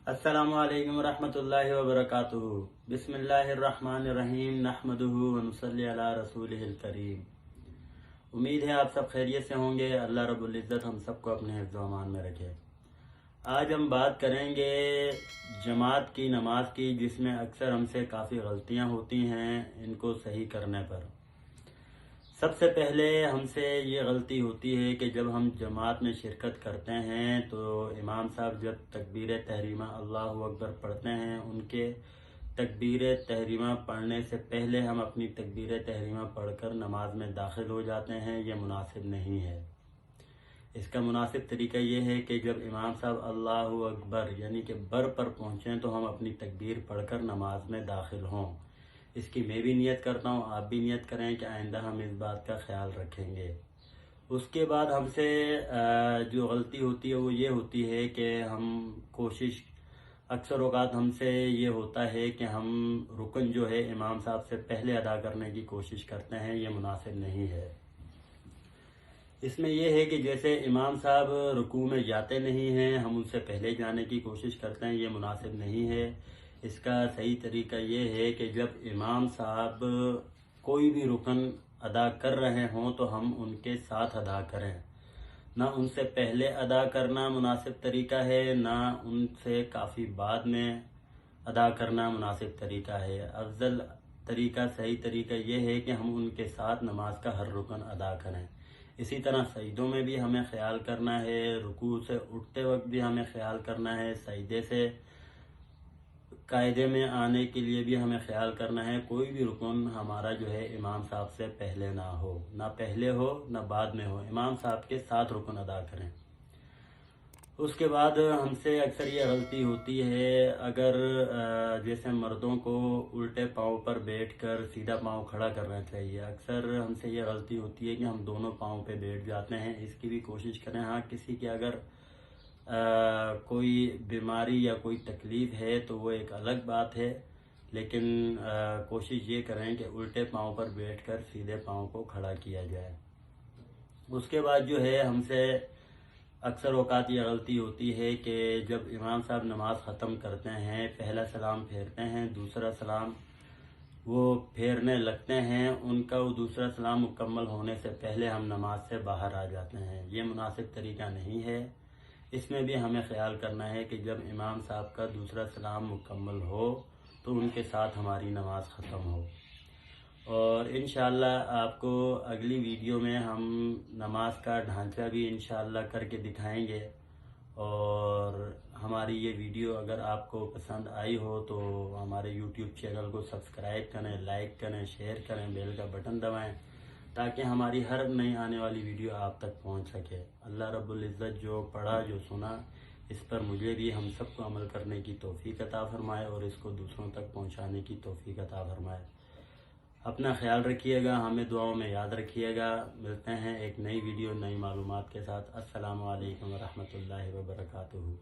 अस्सलामु अलैकुम रहमतुल्लाहि व बरकातुहू। बिस्मिल्लाहिर्रहमानिर्रहीम नहमदुहू व नुसल्ली अला रसूलिहिल करीम। उम्मीद है आप सब खैरियत से होंगे। अल्लाह रब्बुल इज़्ज़त हम सबको अपने हिफ्ज़ व अमान में रखे। आज हम बात करेंगे जमात की नमाज की, जिसमें अक्सर हमसे काफ़ी गलतियां होती हैं इनको सही करने पर। सबसे पहले हमसे ये गलती होती है कि जब हम जमात में शिरकत करते हैं तो इमाम साहब जब तकबीर तहरीमा अल्लाहु अकबर पढ़ते हैं, उनके तकबीर तहरीमा पढ़ने से पहले हम अपनी तकबीर तहरीमा पढ़कर नमाज में दाखिल हो जाते हैं। ये मुनासिब नहीं है। इसका मुनासिब तरीका ये है कि जब इमाम साहब अल्लाहु अकबर यानी कि बर पर पहुँचें तो हम अपनी तकबीर पढ़कर नमाज में दाखिल हों। इसकी मैं भी नियत करता हूँ, आप भी नियत करें कि आइंदा हम इस बात का ख्याल रखेंगे। उसके बाद हमसे जो गलती होती है वो ये होती है कि हम कोशिश अक्सर औक़ात हमसे ये होता है कि हम रुकन जो है इमाम साहब से पहले अदा करने की कोशिश करते हैं। ये मुनासिब नहीं है। इसमें यह है कि जैसे इमाम साहब रुकू में जाते नहीं हैं, हम उनसे पहले जाने की कोशिश करते हैं। ये मुनासिब नहीं है। इसका सही तरीका ये है कि जब इमाम साहब कोई भी रुकन अदा कर रहे हों तो हम उनके साथ अदा करें। ना उनसे पहले अदा करना मुनासिब तरीका है, ना उनसे काफ़ी बाद में अदा करना मुनासिब तरीका है। अफजल तरीका, सही तरीका ये है कि हम उनके साथ नमाज का हर रुकन अदा करें। इसी तरह सजदों में भी हमें ख्याल करना है, रुकू से उठते वक्त भी हमें ख्याल करना है, सजदे से कायदे में आने के लिए भी हमें ख्याल करना है। कोई भी रुकन हमारा जो है इमाम साहब से पहले ना हो, ना पहले हो ना बाद में हो, इमाम साहब के साथ रुकन अदा करें। उसके बाद हमसे अक्सर ये गलती होती है, अगर जैसे मर्दों को उल्टे पाँव पर बैठकर सीधा पाँव खड़ा करना चाहिए, अक्सर हमसे ये गलती होती है कि हम दोनों पाँव पे बैठ जाते हैं। इसकी भी कोशिश करें। हाँ, किसी की अगर कोई बीमारी या कोई तकलीफ़ है तो वो एक अलग बात है, लेकिन कोशिश ये करें कि उल्टे पाँव पर बैठकर सीधे पाँव को खड़ा किया जाए। उसके बाद जो है हमसे अक्सर औक़ात ये गलती होती है कि जब इमाम साहब नमाज ख़त्म करते हैं, पहला सलाम फेरते हैं, दूसरा सलाम वो फेरने लगते हैं, उनका वो दूसरा सलाम मुकम्मल होने से पहले हम नमाज से बाहर आ जाते हैं। ये मुनासिब तरीका नहीं है। इसमें भी हमें ख्याल करना है कि जब इमाम साहब का दूसरा सलाम मुकम्मल हो तो उनके साथ हमारी नमाज ख़त्म हो। और इंशाअल्लाह आपको अगली वीडियो में हम नमाज का ढांचा भी इंशाअल्लाह करके दिखाएंगे। और हमारी ये वीडियो अगर आपको पसंद आई हो तो हमारे YouTube चैनल को सब्सक्राइब करें, लाइक करें, शेयर करें, बेल का बटन दबाएं ताकि हमारी हर नई आने वाली वीडियो आप तक पहुंच सके। अल्लाह रब्बुल इज़्ज़त जो पढ़ा जो सुना इस पर मुझे भी हम सबको अमल करने की तौफीक अता फरमाए और इसको दूसरों तक पहुंचाने की तौफीक अता फरमाए। अपना ख्याल रखिएगा, हमें दुआओं में याद रखिएगा। मिलते हैं एक नई वीडियो नई मालूमात के साथ। अस्सलामु अलैकुम व रहमतुल्लाहि व बरकातुहू।